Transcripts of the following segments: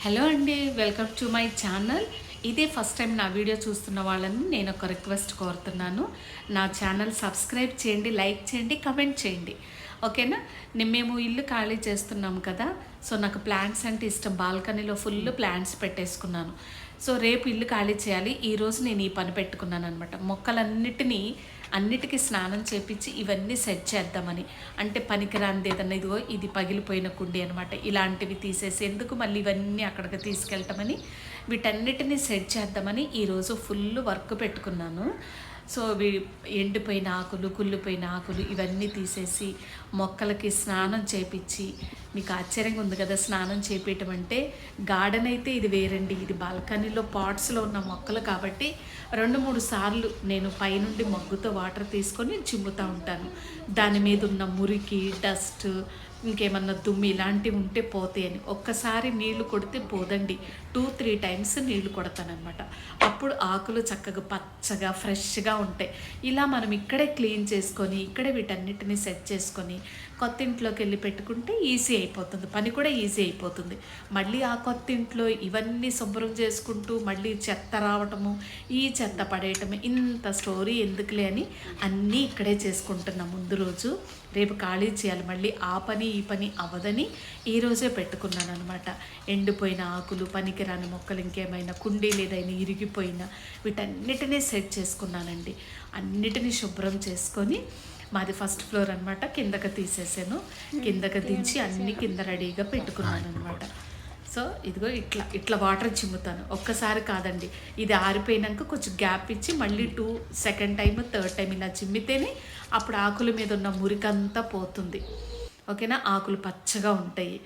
Hello అండి, welcome to my channel. ఇదే first time నా వీడియో చూస్తున్న వాళ్ళని నేను ఒక రిక్వెస్ట్ కోరుతున్నాను. నా ఛానల్ సబ్స్క్రైబ్ చేయండి, లైక్ చేయండి, కమెంట్ చేయండి. ఓకేనా? మేము ఇల్లు ఖాళీ చేస్తున్నాం కదా, సో నాకు ప్లాంట్స్ అంటే ఇష్టం. బాల్కనీలో ఫుల్ ప్లాంట్స్ పెట్టేసుకున్నాను. సో రేపు ఇల్లు ఖాళీ చేయాలి. ఈరోజు నేను ఈ పని పెట్టుకున్నాను అనమాట. అన్నిటికీ స్నానం చేపించి ఇవన్నీ సెట్ చేద్దామని. అంటే పనికిరానిది ఏదన్నా, ఇదిగో ఇది పగిలిపోయిన కుండి అనమాట, ఇలాంటివి తీసేసి ఎందుకు మళ్ళీ ఇవన్నీ అక్కడికి తీసుకెళ్ళటమని, వీటన్నిటినీ సెట్ చేద్దామని ఈరోజు ఫుల్ వర్క్ పెట్టుకున్నాను. సో ఎండిపోయిన ఆకులు, కుళ్ళిపోయిన ఆకులు ఇవన్నీ తీసేసి మొక్కలకి స్నానం చేపించి, మీకు ఆశ్చర్యంగా ఉంది కదా స్నానం చేపించడం అంటే. గార్డెన్ అయితే ఇది వేరండి, ఇది బాల్కనీలో పాట్స్లో ఉన్న మొక్కలు కాబట్టి 2-3 సార్లు నేను పైనుండి మగ్గుతో వాటర్ తీసుకొని చిమ్ముతూ ఉంటాను. దాని మీద ఉన్న మురికి, డస్ట్, ఇంకేమన్నా దుమ్ము ఇలాంటివి ఉంటే పోతాయని. ఒక్కసారి నీళ్లు కొడితే పోదండి, 2-3 టైమ్స్ నీళ్లు కొడతానమాట. అప్పుడు ఆకులు చక్కగా పచ్చగా ఫ్రెష్గా ఉంటాయి. ఇలా మనం ఇక్కడే క్లీన్ చేసుకొని, ఇక్కడే వీటన్నిటిని సెట్ చేసుకొని కొత్త ఇంట్లోకి వెళ్ళి పెట్టుకుంటే ఈజీ అయిపోతుంది, పని కూడా ఈజీ అయిపోతుంది. మళ్ళీ ఆ కొత్త ఇంట్లో ఇవన్నీ శుభ్రం చేసుకుంటూ మళ్ళీ చెత్త రావటము, ఈ చెత్త పడేయటము, ఇంత స్టోరీ ఎందుకులే అని అన్నీ ఇక్కడే చేసుకుంటున్నాం ముందు రోజు. రేపు ఖాళీ చేయాలి, మళ్ళీ ఆ పని ఈ పని అవ్వదని ఈరోజే పెట్టుకున్నాను అనమాట. ఎండిపోయిన ఆకులు, పనికిరాని మొక్కలు, ఇంకేమైనా కుండీలు ఏదైనా ఇరిగిపోయినా వీటన్నిటినీ సెట్ చేసుకున్నానండి. అన్నిటినీ శుభ్రం చేసుకొని, మాది ఫస్ట్ ఫ్లోర్ అనమాట, కిందకి తీసేసాను. కిందకి దించి అన్నీ కింద రెడీగా పెట్టుకున్నాను అనమాట. సో ఇదిగో ఇట్లా వాటర్ చిమ్ముతాను. ఒక్కసారి కాదండి, ఇది ఆరిపోయినాక కొంచెం గ్యాప్ ఇచ్చి మళ్ళీ సెకండ్ టైం, థర్డ్ టైం ఇలా చిమ్మితేనే అప్పుడు ఆకుల మీద ఉన్న మురికంతా పోతుంది. ఓకేనా? ఆకులు పచ్చగా ఉంటాయి.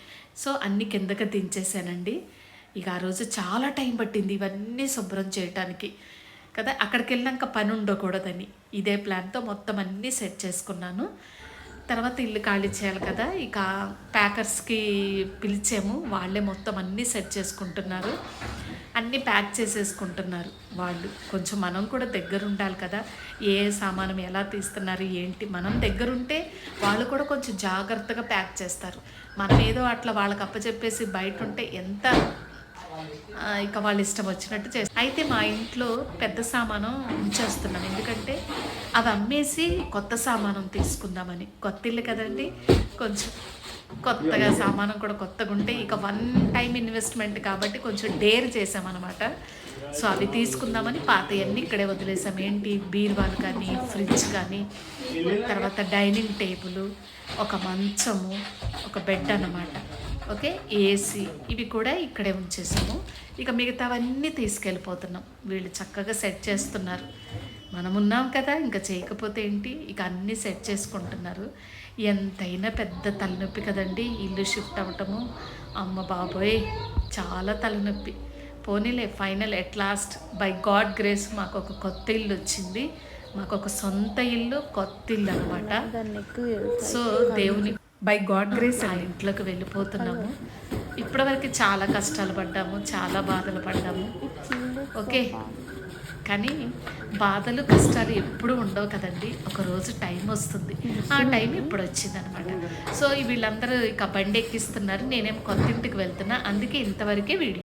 సో అన్నీ కిందకి దించేసానండి. ఇక ఆ రోజు చాలా టైం పట్టింది ఇవన్నీ శుభ్రం చేయటానికి కదా. అక్కడికి వెళ్ళాక పని ఉండకూడదని ఇదే ప్లాన్తో మొత్తం అన్నీ సెట్ చేసుకున్నాను. తర్వాత ఇల్లు ఖాళీ చేయాలి కదా, ఇక ప్యాకర్స్కి పిలిచాము. వాళ్ళే మొత్తం అన్నీ సెట్ చేసుకుంటున్నారు, అన్నీ ప్యాక్ చేసేసుకుంటున్నారు వాళ్ళు. కొంచెం మనం కూడా దగ్గర ఉండాలి కదా, ఏ సామానం ఎలా తీస్తున్నారు ఏంటి, మనం దగ్గరుంటే వాళ్ళు కూడా కొంచెం జాగ్రత్తగా ప్యాక్ చేస్తారు. మనం ఏదో అట్లా వాళ్ళకి అప్పచెప్పేసి బయట ఉంటే ఎంత ఇక వాళ్ళు ఇష్టం వచ్చినట్టు చేస్తారు. అయితే మా ఇంట్లో పెద్ద సామానం ఉంచేస్తున్నాను, ఎందుకంటే అవి అమ్మేసి కొత్త సామానం తీసుకుందామని. కొత్త ఇల్లు కదండి, కొంచెం కొత్తగా సామానం కూడా కొత్తగా ఉంటే ఇక 1 టైం ఇన్వెస్ట్మెంట్ కాబట్టి కొంచెం డేర్ చేసామన్నమాట. సో అవి తీసుకుందామని పాతవన్నీ ఇక్కడే వదిలేసాం. ఏంటి, బీరువాలు కానీ, ఫ్రిడ్జ్ కానీ, తర్వాత డైనింగ్ టేబుల్, ఒక మంచము, ఒక బెడ్ అన్నమాట. ఓకే, ఏసీ, ఇవి కూడా ఇక్కడే ఉంచేసాము. ఇక మిగతావన్నీ తీసుకెళ్ళిపోతున్నాం. వీళ్ళు చక్కగా సెట్ చేస్తున్నారు. మనం ఉన్నాం కదా, ఇంకా చేయకపోతే ఏంటి, ఇక అన్నీ సెట్ చేసుకుంటున్నారు. ఎంతైనా పెద్ద తలనొప్పి కదండి ఇల్లు షిఫ్ట్ అవ్వటము. అమ్మ బాబోయ్, చాలా తలనొప్పి. పోనీలే, final at last by God grace మాకు ఒక కొత్త ఇల్లు వచ్చింది. మాకు ఒక సొంత ఇల్లు, కొత్త ఇల్లు అనమాట. సో దేవుని బై గాడ్ గ్రేస్ ఆ ఇంట్లోకి వెళ్ళిపోతున్నాము. ఇప్పటివరకు చాలా కష్టాలు పడ్డాము, చాలా బాధలు పడ్డాము. ఓకే, కానీ బాధలు కష్టాలు ఎప్పుడూ ఉండవు కదండి, ఒకరోజు టైం వస్తుంది. ఆ టైం ఇప్పుడు వచ్చిందనమాట. సో వీళ్ళందరూ ఇక బండి ఎక్కిస్తున్నారు, నేనేం కొత్త ఇంటికి వెళ్తున్నా, అందుకే ఇంతవరకే వీడియో.